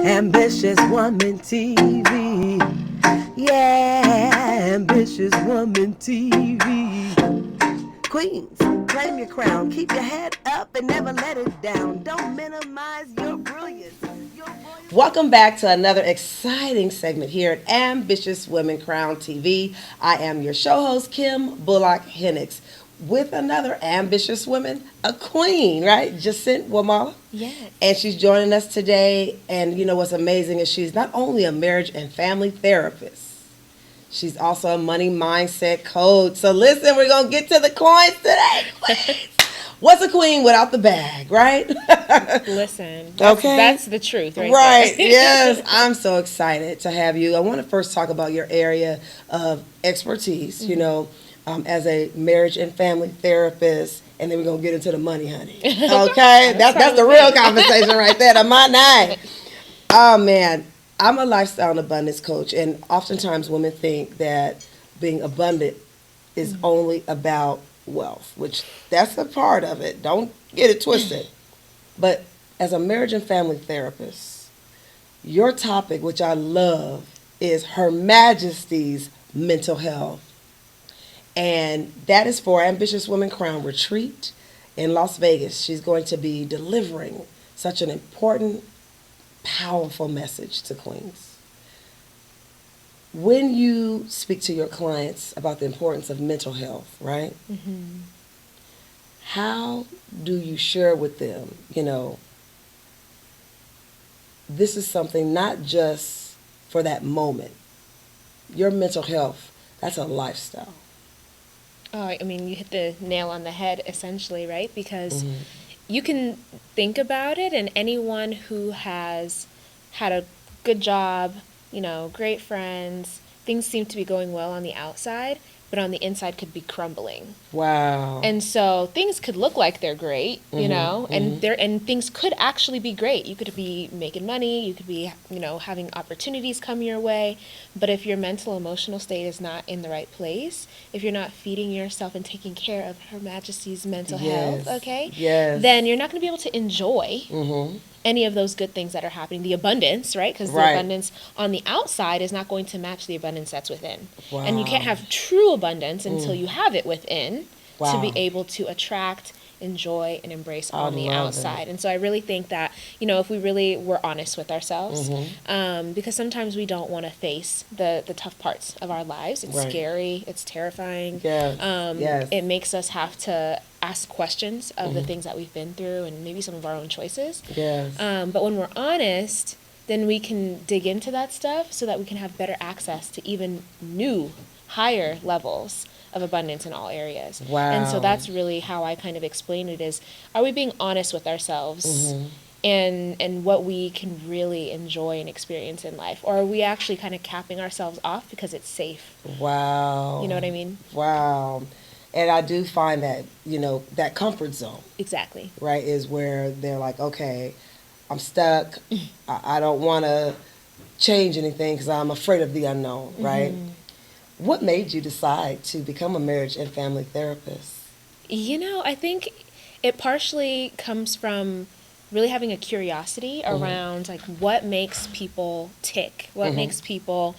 Ambitious Woman TV. Yeah, Ambitious Woman TV. Queens, claim your crown. Keep your head up and never let it down. Don't minimize your brilliance. Welcome back to another exciting segment here at Ambitious Women Crown TV. I am your show host, Kim Bullock Hennix, with another ambitious woman, a queen, right? Jacent Wamala. Yeah. And she's joining us today. And you know what's amazing is she's not only a marriage and family therapist, she's also a money mindset coach. So listen, we're going to get to the coins today. Queens. What's a queen without the bag, right? Listen, okay. That's the truth, right? Right, There. yes. I'm so excited to have you. I want to first talk about your area of expertise, you know, as a marriage and family therapist, and then we're going to get into the money, honey. Okay? that's the real conversation right there, the money. Oh, man. I'm a lifestyle and abundance coach, and oftentimes women think that being abundant is only about wealth, which that's a part of it. Don't get it twisted. But as a marriage and family therapist, your topic, which I love, is Her Majesty's mental health. And that is for Ambitious Women Crown Retreat in Las Vegas. She's going to be delivering such an important, powerful message to queens. When you speak to your clients about the importance of mental health, right? Mm-hmm. How do you share with them, you know, this is something not just for that moment. Your mental health, that's a lifestyle. Oh, I mean, you hit the nail on the head, essentially, right? Because you can think about it, and anyone who has had a good job, you know, great friends, things seem to be going well on the outside, but on the inside could be crumbling. Wow. And so things could look like they're great, you know, and things could actually be great. You could be making money, you could be, you know, having opportunities come your way, but if your mental emotional state is not in the right place, if you're not feeding yourself and taking care of Her Majesty's mental health, okay? Yes. Then you're not going to be able to enjoy any of those good things that are happening, the abundance, right? Because the abundance on the outside is not going to match the abundance that's within. Wow. And you can't have true abundance until you have it within to be able to attract, enjoy, and embrace on the outside. And so I really think that, you know, if we really were honest with ourselves, because sometimes we don't want to face the tough parts of our lives. It's scary. It's terrifying. It makes us have to ask questions of the things that we've been through and maybe some of our own choices. But when we're honest, then we can dig into that stuff so that we can have better access to even new, higher levels of abundance in all areas. Wow. And so that's really how I kind of explain it is, are we being honest with ourselves and what we can really enjoy and experience in life? Or are we actually kind of capping ourselves off because it's safe? Wow. You know what I mean? Wow. And I do find that, you know, that comfort zone. Exactly. Right, is where they're like, okay, I'm stuck. I don't want to change anything because I'm afraid of the unknown, right? What made you decide to become a marriage and family therapist? You know, I think it partially comes from really having a curiosity around like what makes people tick, what makes people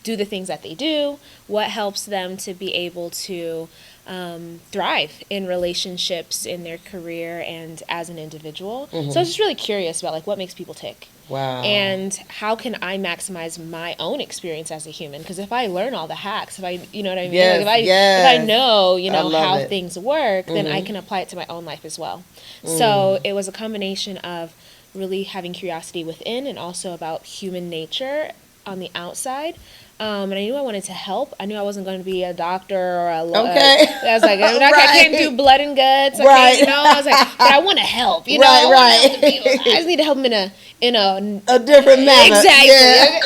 do the things that they do, what helps them to be able to thrive in relationships, in their career, and as an individual. So I was just really curious about like what makes people tick. Wow. And how can I maximize my own experience as a human? Because if I learn all the hacks, if I, you know what I mean? Yes, Like if I know, you know, how it. things work, then I can apply it to my own life as well. So it was a combination of really having curiosity within and also about human nature on the outside. And I knew I wanted to help. I knew I wasn't going to be a doctor or a lawyer. I was like, I can't do blood and guts. Okay, you know, I was like, but I want to help. You know, I just need to help them in a different manner. Exactly. Yeah.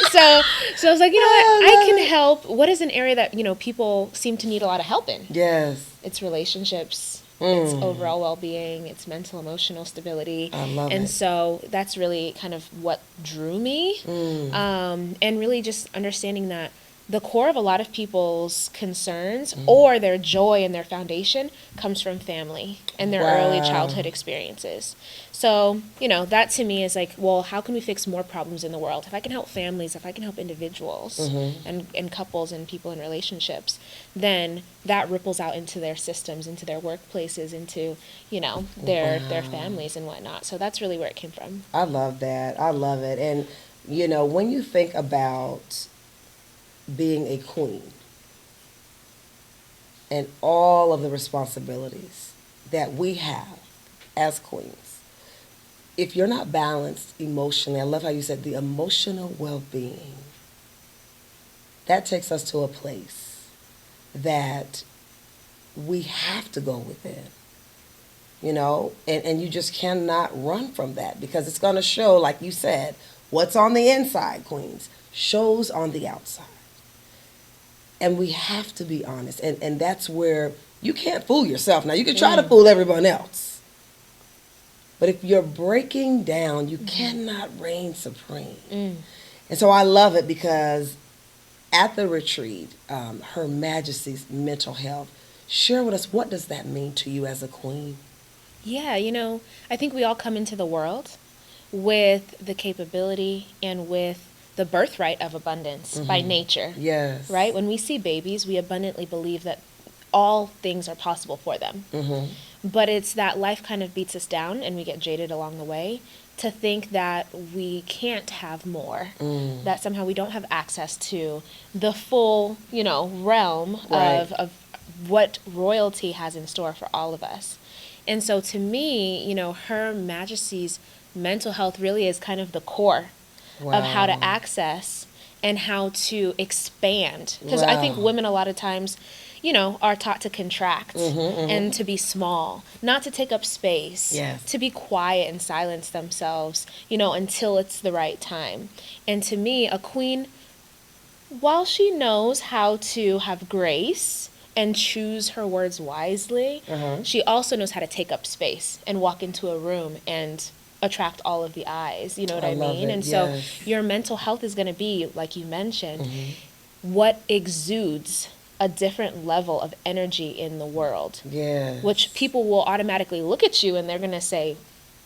So I was like, you know what? I can help. What is an area that, you know, people seem to need a lot of help in? Yes. It's relationships. It's overall well-being. It's mental, emotional stability. I love it. And so that's really kind of what drew me. And really just understanding that the core of a lot of people's concerns or their joy and their foundation comes from family and their early childhood experiences. So, that to me is like, well, how can we fix more problems in the world? If I can help families, if I can help individuals and couples and people in relationships, then that ripples out into their systems, into their workplaces, into, their families and whatnot. So that's really where it came from. I love that. I love it. And, when you think about being a queen and all of the responsibilities that we have as queens, if you're not balanced emotionally, I love how you said the emotional well-being, that takes us to a place that we have to go within, and you just cannot run from that, because it's going to show, like you said, what's on the inside, queens, shows on the outside. And we have to be honest. And that's where you can't fool yourself. Now, you can try to fool everyone else. But if you're breaking down, you cannot reign supreme. And so I love it, because at the retreat, Her Majesty's mental health, share with us, what does that mean to you as a queen? Yeah, I think we all come into the world with the capability and with the birthright of abundance by nature. Yes. Right? When we see babies, we abundantly believe that all things are possible for them. But it's that life kind of beats us down and we get jaded along the way to think that we can't have more, that somehow we don't have access to the full, realm of what royalty has in store for all of us. And so to me, Her Majesty's mental health really is kind of the core of how to access and how to expand. Because I think women a lot of times, are taught to contract and to be small, not to take up space, to be quiet and silence themselves, until it's the right time. And to me, a queen, while she knows how to have grace and choose her words wisely, she also knows how to take up space and walk into a room and attract all of the eyes, you know what I mean? And so your mental health is going to be, like you mentioned, what exudes a different level of energy in the world. Which people will automatically look at you and they're going to say,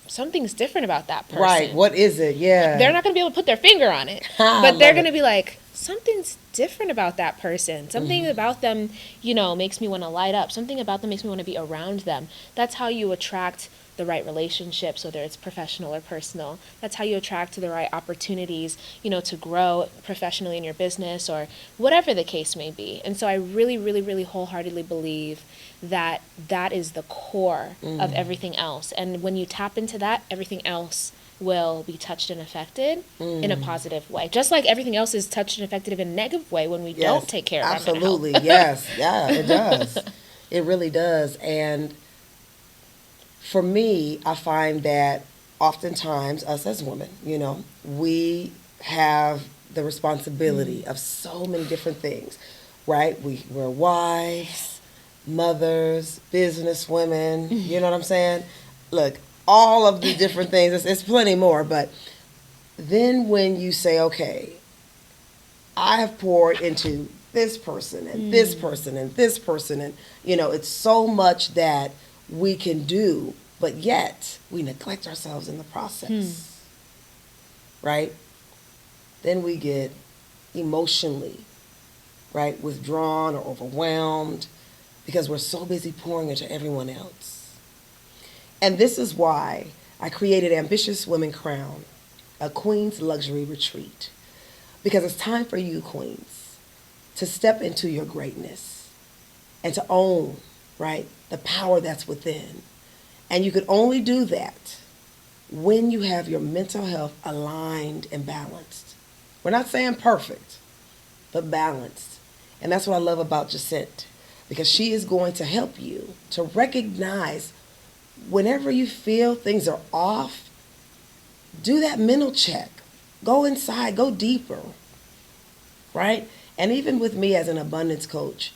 something's different about that person. Right, what is it? They're not going to be able to put their finger on it, but they're going to be like, something's different about that person. Something about them, makes me want to light up. Something about them makes me want to be around them. That's how you attract the right relationships, whether it's professional or personal. That's how you attract the right opportunities, to grow professionally in your business or whatever the case may be. And so I really, really, really wholeheartedly believe that that is the core of everything else. And when you tap into that, everything else will be touched and affected in a positive way. Just like everything else is touched and affected in a negative way when we don't take care of our mental health. Absolutely, yes. Yeah, it does. It really does. And for me, I find that oftentimes us as women, we have the responsibility of so many different things, right? We're wives, mothers, business women, you know what I'm saying? Look, all of the different things, it's plenty more, but then when you say, okay, I have poured into this person and this person and this person, and, it's so much that we can do, but yet we neglect ourselves in the process, right? Then we get emotionally, right, withdrawn or overwhelmed because we're so busy pouring into everyone else. And this is why I created Ambitious Women Crown, a Queen's Luxury Retreat, because it's time for you, queens, to step into your greatness and to own, right, the power that's within. And you can only do that when you have your mental health aligned and balanced. We're not saying perfect, but balanced. And that's what I love about Jacent, because she is going to help you to recognize whenever you feel things are off, do that mental check. Go inside, go deeper, right? And even with me as an abundance coach,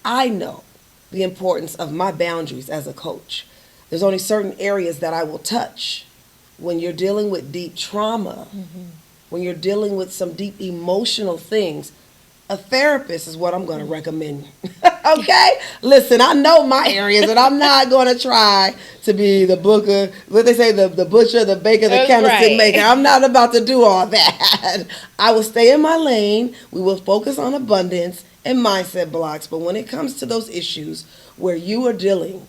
I know the importance of my boundaries as a coach. There's only certain areas that I will touch. When you're dealing with deep trauma, when you're dealing with some deep emotional things, a therapist is what I'm going to recommend. Okay? Listen, I know my areas, and I'm not going to try to be the booker, what they say, the butcher, the baker, the candlestick maker. I'm not about to do all that. I will stay in my lane. We will focus on abundance and mindset blocks. But when it comes to those issues where you are dealing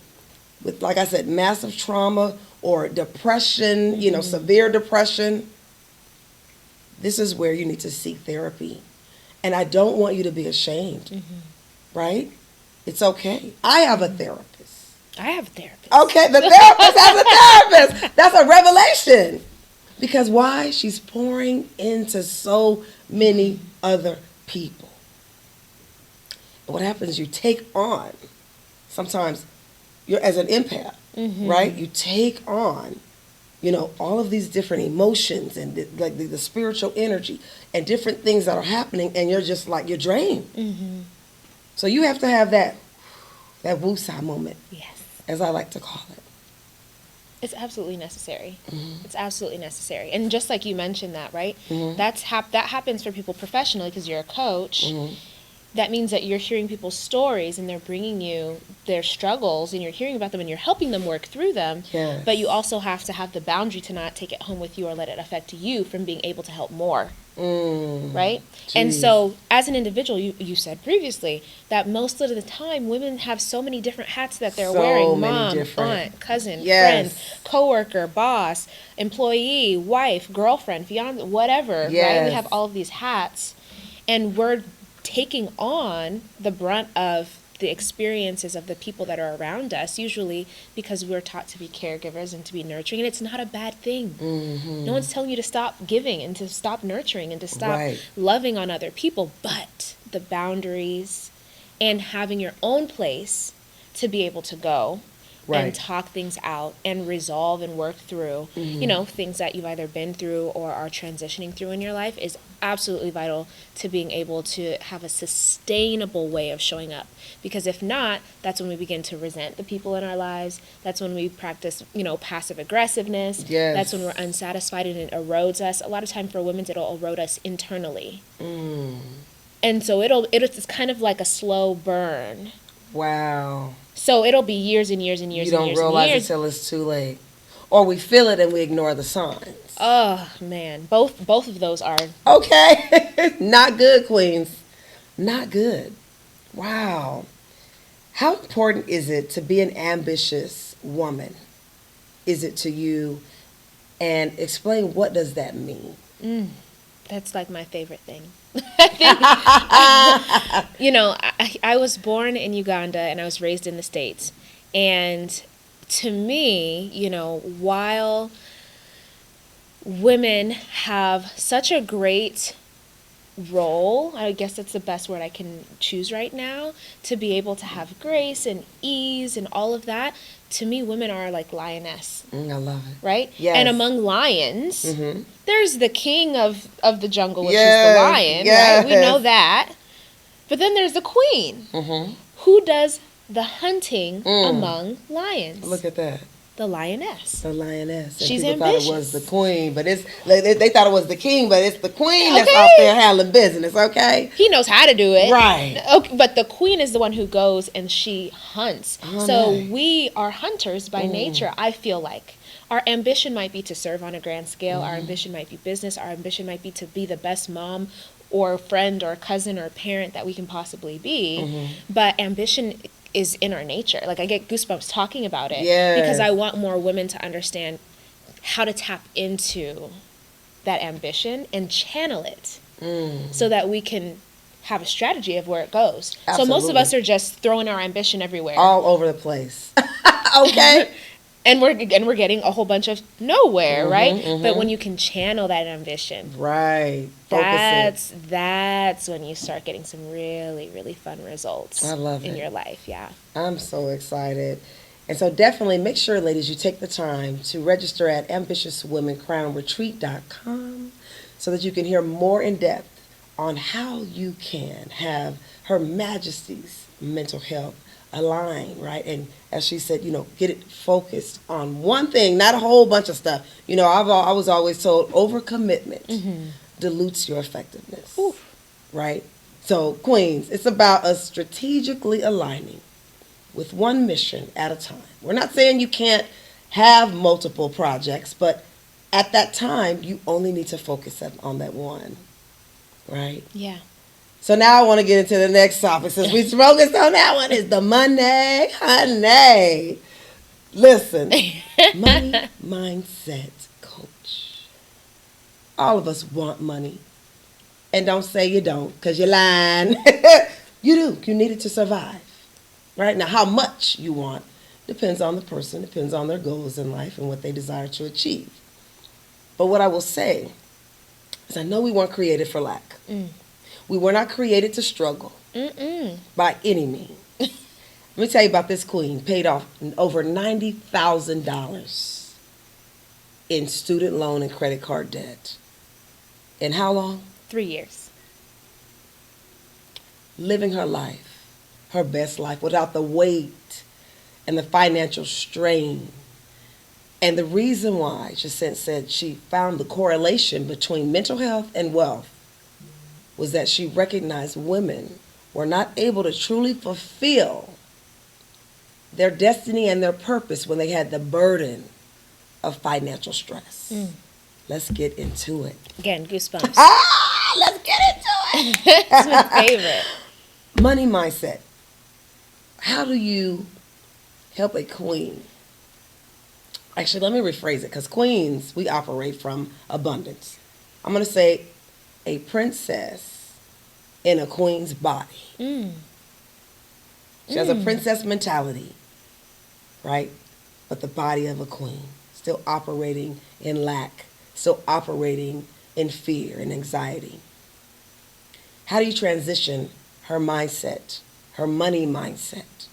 with, like I said, massive trauma or depression, severe depression, this is where you need to seek therapy. And I don't want you to be ashamed, right? It's okay. I have a therapist. I have a therapist. Okay, the therapist has a therapist. That's a revelation. Because why? She's pouring into so many other people. And what happens is you take on, sometimes you're as an empath, right? You take on, all of these different emotions and the spiritual energy and different things that are happening, and you're just like, you're drained. So you have to have that woosah moment, as I like to call it. It's absolutely necessary. It's absolutely necessary. And just like you mentioned that, right? That happens for people professionally because you're a coach. That means that you're hearing people's stories and they're bringing you their struggles and you're hearing about them and you're helping them work through them. Yes. But you also have to have the boundary to not take it home with you or let it affect you from being able to help more. Right? Jeez. And so as an individual, you said previously that most of the time women have so many different hats that they're wearing. Mom, aunt, cousin, friend, coworker, boss, employee, wife, girlfriend, fiance, whatever. Right? We have all of these hats and we're taking on the brunt of the experiences of the people that are around us, usually because we're taught to be caregivers and to be nurturing, and it's not a bad thing. No one's telling you to stop giving and to stop nurturing and to stop loving on other people, but the boundaries and having your own place to be able to go and talk things out and resolve and work through, things that you've either been through or are transitioning through in your life is absolutely vital to being able to have a sustainable way of showing up. Because if not, that's when we begin to resent the people in our lives. That's when we practice, passive aggressiveness. That's when we're unsatisfied and it erodes us. A lot of time for women, it'll erode us internally. And so it's kind of like a slow burn. Wow. So it'll be years and years and years and years and years. You don't realize it until it's too late. Or we feel it and we ignore the signs. Oh, man. Both of those are... Okay. Not good, queens. Not good. Wow. How important is it to be an ambitious woman? Is it to you? And explain, what does that mean? That's like my favorite thing. I was born in Uganda and I was raised in the States. And to me, while women have such a great role, I guess that's the best word I can choose right now, to be able to have grace and ease and all of that, to me, women are like lioness. I love it. Right? Yes. And among lions, there's the king of the jungle, which is the lion, right? We know that. But then there's the queen, who does the hunting among lions. Look at that. The lioness. The lioness. And she's people ambitious. thought it was the queen, but they thought it was the king, but it's the queen that's out there handling business, okay? He knows how to do it. Right. Okay, but the queen is the one who goes and she hunts. So we are hunters by nature, I feel like. Our ambition might be to serve on a grand scale. Our ambition might be business. Our ambition might be to be the best mom or friend or cousin or parent that we can possibly be. But ambition is in our nature. Like, I get goosebumps talking about it because I want more women to understand how to tap into that ambition and channel it so that we can have a strategy of where it goes. Absolutely. So most of us are just throwing our ambition everywhere. All over the place. Okay? And we're getting a whole bunch of nowhere, right? But when you can channel that ambition, right, that's when you start getting some really, really fun results. I love in your life. Yeah, I'm so excited. And so definitely make sure, ladies, you take the time to register at ambitiouswomencrownretreat.com so that you can hear more in depth on how you can have Her Majesty's mental health align, right? And as she said, get it focused on one thing, not a whole bunch of stuff. I was always told overcommitment dilutes your effectiveness, right? So, Queens, it's about us strategically aligning with one mission at a time. We're not saying you can't have multiple projects, but at that time, you only need to focus on that one, right? Yeah. So now I want to get into the next topic. Since we focused on that one, is the money, honey. Listen, money mindset coach. All of us want money. And don't say you don't, because you're lying. You do. You need it to survive. Right? Now, how much you want depends on the person, depends on their goals in life and what they desire to achieve. But what I will say is I know we weren't created for lack. We were not created to struggle by any means. Let me tell you about this queen. Paid off over $90,000 in student loan and credit card debt. In how long? 3 years. Living her life, her best life, without the weight and the financial strain. And the reason why, Jacent said she found the correlation between mental health and wealth was that she recognized women were not able to truly fulfill their destiny and their purpose when they had the burden of financial stress. Let's get into it. Again, goosebumps. Let's get into it. It's my favorite. Money mindset. How do you help a queen? Actually, let me rephrase it, because queens, we operate from abundance. I'm going to say a princess in a queen's body. She has a princess mentality, right? But the body of a queen, still operating in lack, still operating in fear and anxiety. How do you transition her mindset, her money mindset,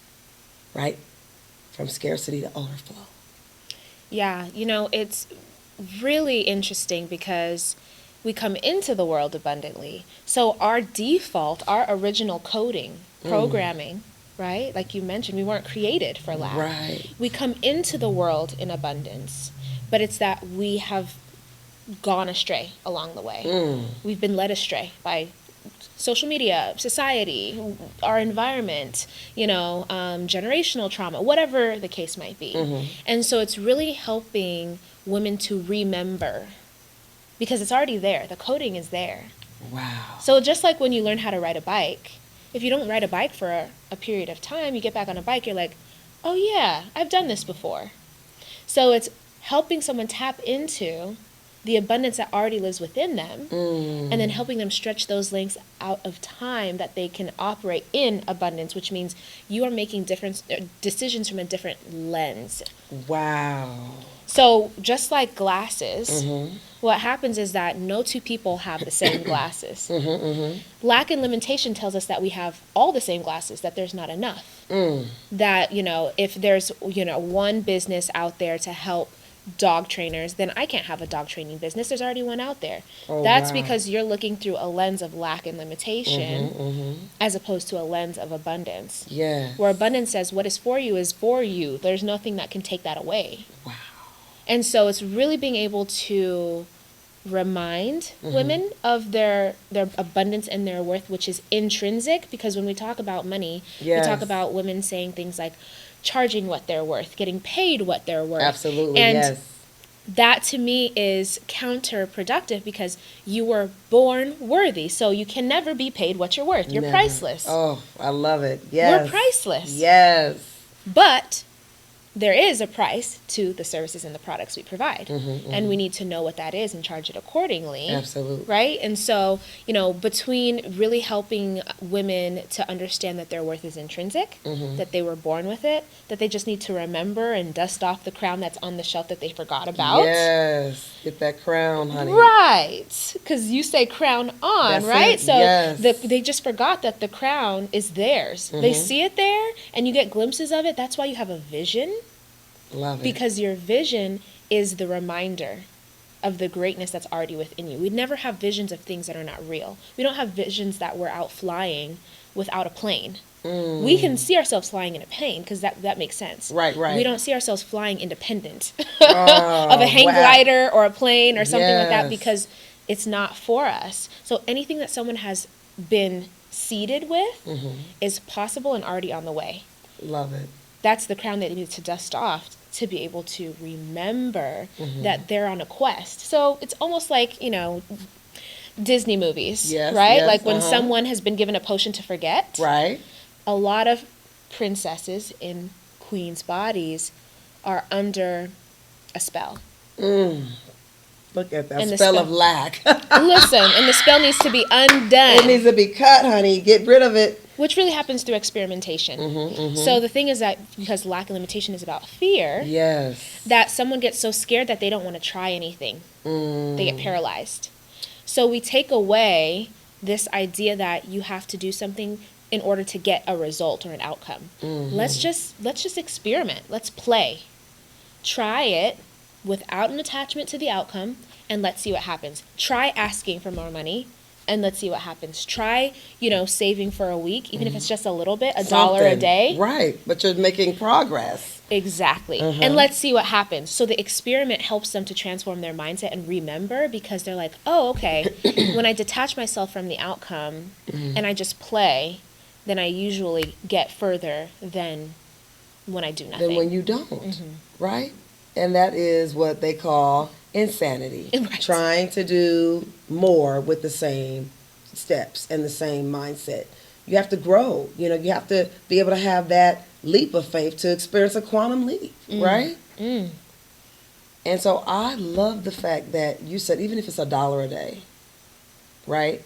right? From scarcity to overflow. Yeah, it's really interesting because we come into the world abundantly. So our default, our original coding, programming, right? Like you mentioned, we weren't created for lack. Right. We come into the world in abundance, but it's that we have gone astray along the way. We've been led astray by social media, society, our environment, generational trauma, whatever the case might be. And so it's really helping women to remember, because it's already there. The coding is there. Wow. So just like when you learn how to ride a bike, if you don't ride a bike for a period of time, you get back on a bike, you're like, oh yeah, I've done this before. So it's helping someone tap into the abundance that already lives within them, and then helping them stretch those links out of time that they can operate in abundance, which means you are making different decisions from a different lens. Wow. So just like glasses, what happens is that no two people have the same glasses. Lack and limitation tells us that we have all the same glasses, that there's not enough. That, if there's, one business out there to help dog trainers, then I can't have a dog training business. There's already one out there. That's because you're looking through a lens of lack and limitation as opposed to a lens of abundance. Yeah. Where abundance says what is for you. There's nothing that can take that away. Wow. And so it's really being able to remind women of their abundance and their worth, which is intrinsic, because when we talk about money, we talk about women saying things like charging what they're worth, getting paid what they're worth. Absolutely, and yes. That to me is counterproductive, because you were born worthy, so you can never be paid what you're worth. You're priceless. Oh, I love it. Yes. We're priceless. Yes. But there is a price to the services and the products we provide. And we need to know what that is and charge it accordingly. Absolutely. Right? And so, between really helping women to understand that their worth is intrinsic, that they were born with it, that they just need to remember and dust off the crown that's on the shelf that they forgot about. Yes. Get that crown, honey. Right. Because you say crown on, That's right? it. So Yes. they just forgot that the crown is theirs. They see it there and you get glimpses of it. That's why you have a vision. Love it. Because your vision is the reminder of the greatness that's already within you. We never have visions of things that are not real. We don't have visions that we're out flying without a plane. We can see ourselves flying in a plane because that makes sense. Right. We don't see ourselves flying independent of a hang glider or a plane or something like that, because it's not for us. So anything that someone has been seeded with is possible and already on the way. Love it. That's the crown that they need to dust off to be able to remember that they're on a quest. So it's almost like, you know, Disney movies, right? Yes, like when someone has been given a potion to forget. Right. A lot of princesses in queens' bodies are under a spell. Look at that And the spell spell- of lack. Listen, and the spell needs to be undone. It needs to be cut, honey. Get rid of it. Which really happens through experimentation. So the thing is that because lack and limitation is about fear, Yes. that someone gets so scared that they don't want to try anything. They get paralyzed. So we take away this idea that you have to do something in order to get a result or an outcome. Let's just experiment. Let's play. Try it without an attachment to the outcome, and let's see what happens. Try asking for more money, and let's see what happens. Try, you know, saving for a week, even if it's just a little bit, $1 a day. Right, but you're making progress. Exactly. And let's see what happens. So the experiment helps them to transform their mindset and remember, because they're like, oh, okay, when I detach myself from the outcome and I just play, then I usually get further than when I do nothing. Than when you don't, right? And that is what they call insanity. Right. Trying to do more with the same steps and the same mindset. You have to grow. You know, you have to be able to have that leap of faith to experience a quantum leap, right? And so I love the fact that you said even if it's $1 a day, right?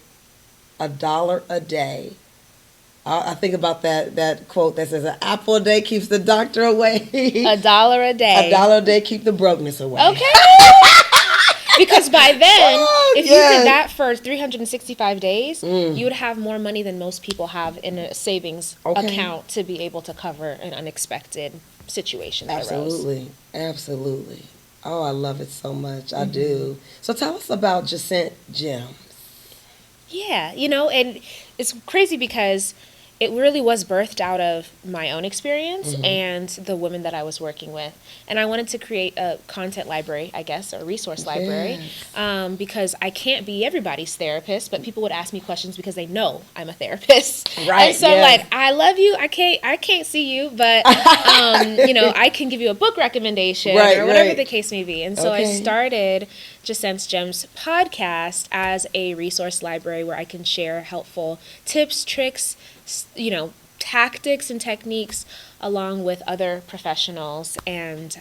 $1 a day. I think about that quote that says, "An apple a day keeps the doctor away." $1 a day. $1 a day keep the brokenness away. Okay. Because by then, if you did that for 365 days, you would have more money than most people have in a savings account to be able to cover an unexpected situation that arose. Absolutely. Absolutely. Oh, I love it so much. I do. So tell us about Jacent Gems. Yeah, you know, and it's crazy because it really was birthed out of my own experience and the women that I was working with. And I wanted to create a content library, I guess, or a resource library, because I can't be everybody's therapist, but people would ask me questions because they know I'm a therapist. Right. And so like, I love you. I can't see you, but, you know, I can give you a book recommendation or whatever the case may be. And so I started Jacent's Gems podcast as a resource library where I can share helpful tips, tricks, you know, tactics and techniques along with other professionals and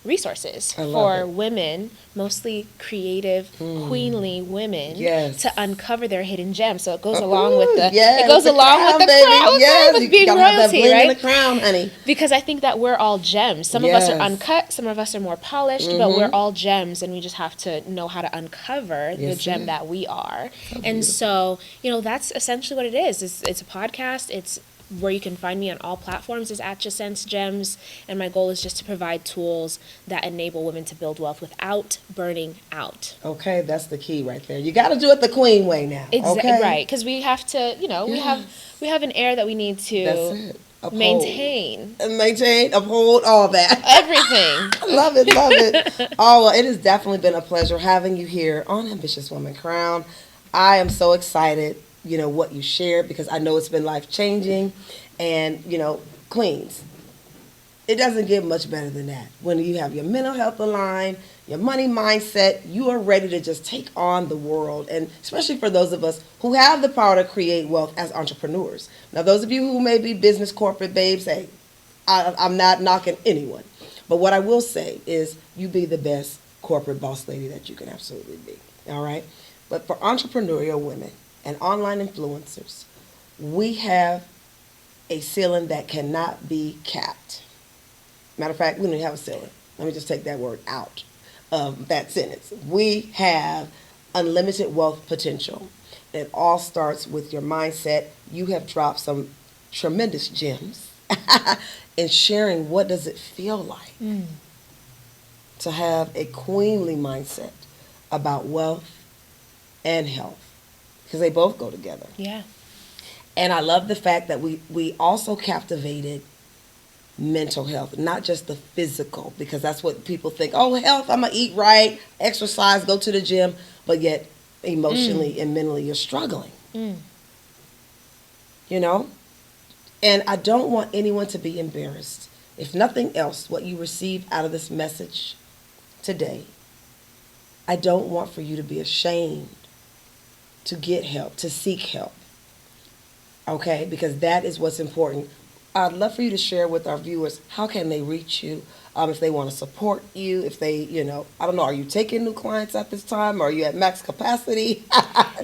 resources for women, mostly creative, queenly women, to uncover their hidden gems. So it goes along with the it goes along with the crown, with being royalty, right? In the crown, honey. Because I think that we're all gems. Some of us are uncut, some of us are more polished, but we're all gems, and we just have to know how to uncover the gem that we are. And so, you know, that's essentially what it is. It's a podcast. It's where you can find me on all platforms is at Jacent Gems, and my goal is just to provide tools that enable women to build wealth without burning out. Okay, that's the key right there. You got to do it the queen way now. Exactly, right, because we have to, you know, we have an air that we need to maintain, uphold, all that. Everything. Love it. Oh, well, it has definitely been a pleasure having you here on Ambitious Woman Crown. I am so excited, you know, what you shared, because I know it's been life-changing. And, you know, queens, it doesn't get much better than that. When you have your mental health aligned, your money mindset, you are ready to just take on the world. And especially for those of us who have the power to create wealth as entrepreneurs. Now, those of you who may be business corporate babes, hey, I'm not knocking anyone. But what I will say is you be the best corporate boss lady that you can absolutely be. All right? But for entrepreneurial women and online influencers, we have a ceiling that cannot be capped. Matter of fact, we don't even have a ceiling. Let me just take that word out of that sentence. We have unlimited wealth potential. It all starts with your mindset. You have dropped some tremendous gems in sharing what does it feel like to have a queenly mindset about wealth and health, because they both go together. Yeah. And I love the fact that we also captivated mental health, not just the physical, because that's what people think, oh, health, I'm going to eat right, exercise, go to the gym, but yet emotionally and mentally you're struggling. you know? And I don't want anyone to be embarrassed. If nothing else, what you receive out of this message today, I don't want for you to be ashamed to get help, to seek help. Okay? Because that is what's important. I'd love for you to share with our viewers, how can they reach you? If they want to support you, if they, I don't know, are you taking new clients at this time? Or are you at max capacity?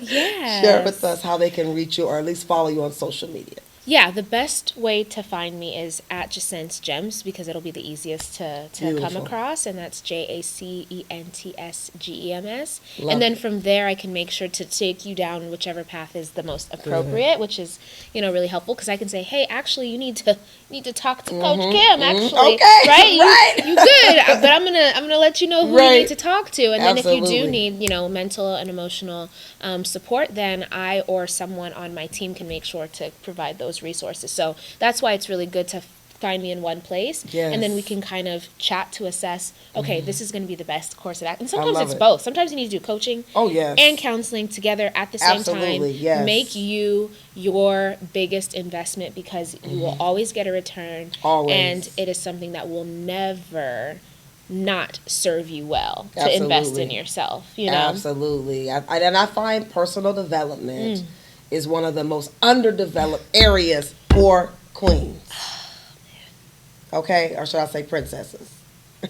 Yes. Share with us how they can reach you or at least follow you on social media. Yeah, the best way to find me is at Jacent's Gems because it'll be the easiest to come across, and that's JACENTSGEMS. And then from there, I can make sure to take you down whichever path is the most appropriate, which is really helpful because I can say, hey, actually, you need to talk to Coach Kim. Actually, okay, right? You good? But I'm gonna let you know who you need to talk to, and then Absolutely. if you do need mental and emotional support, then I or someone on my team can make sure to provide those resources. So that's why it's really good to find me in one place, and then we can kind of chat to assess, okay, this is going to be the best course of action. And sometimes it's both. Sometimes you need to do coaching and counseling together at the same time. Yes. Make you your biggest investment because you will always get a return. Always. And it is something that will never not serve you well to invest in yourself. Absolutely. And I find personal development is one of the most underdeveloped areas for queens. Okay? Or should I say princesses?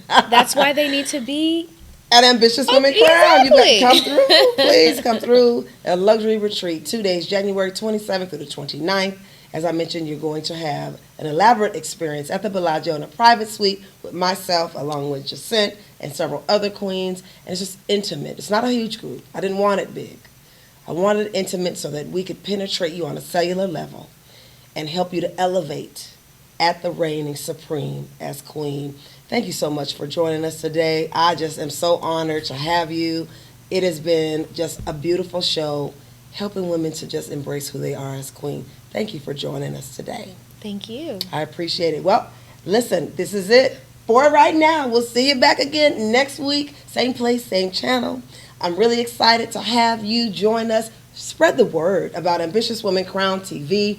That's why they need to be at Ambitious Women Crown. You better come through. Please come through. A luxury retreat, 2 days, January 27th through the 29th. As I mentioned, you're going to have an elaborate experience at the Bellagio in a private suite with myself, along with Jacent and several other queens. And it's just intimate. It's not a huge group. I didn't want it big. I wanted it intimate so that we could penetrate you on a cellular level and help you to elevate at the reigning supreme as queen. Thank you so much for joining us today. I just am so honored to have you. It has been just a beautiful show, helping women to just embrace who they are as queen. Thank you for joining us today. Thank you. I appreciate it. Well, listen, this is it for right now. We'll see you back again next week. Same place, same channel. I'm really excited to have you join us. Spread the word about Ambitious Women Crown TV.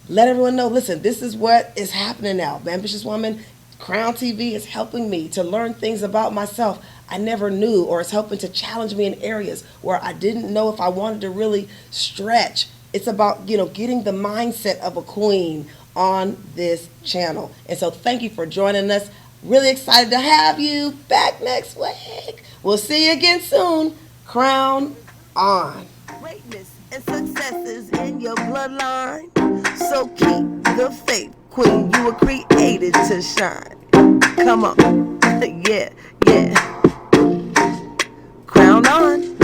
Let everyone know, listen, this is what is happening now. Ambitious Woman Crown TV is helping me to learn things about myself I never knew, or it's helping to challenge me in areas where I didn't know if I wanted to really stretch. It's about, getting the mindset of a queen on this channel. And so thank you for joining us. Really excited to have you back next week. We'll see you again soon. Crown on. Greatness and successes in your bloodline. So keep the faith, queen. You were created to shine. Come on. Yeah. Crown on.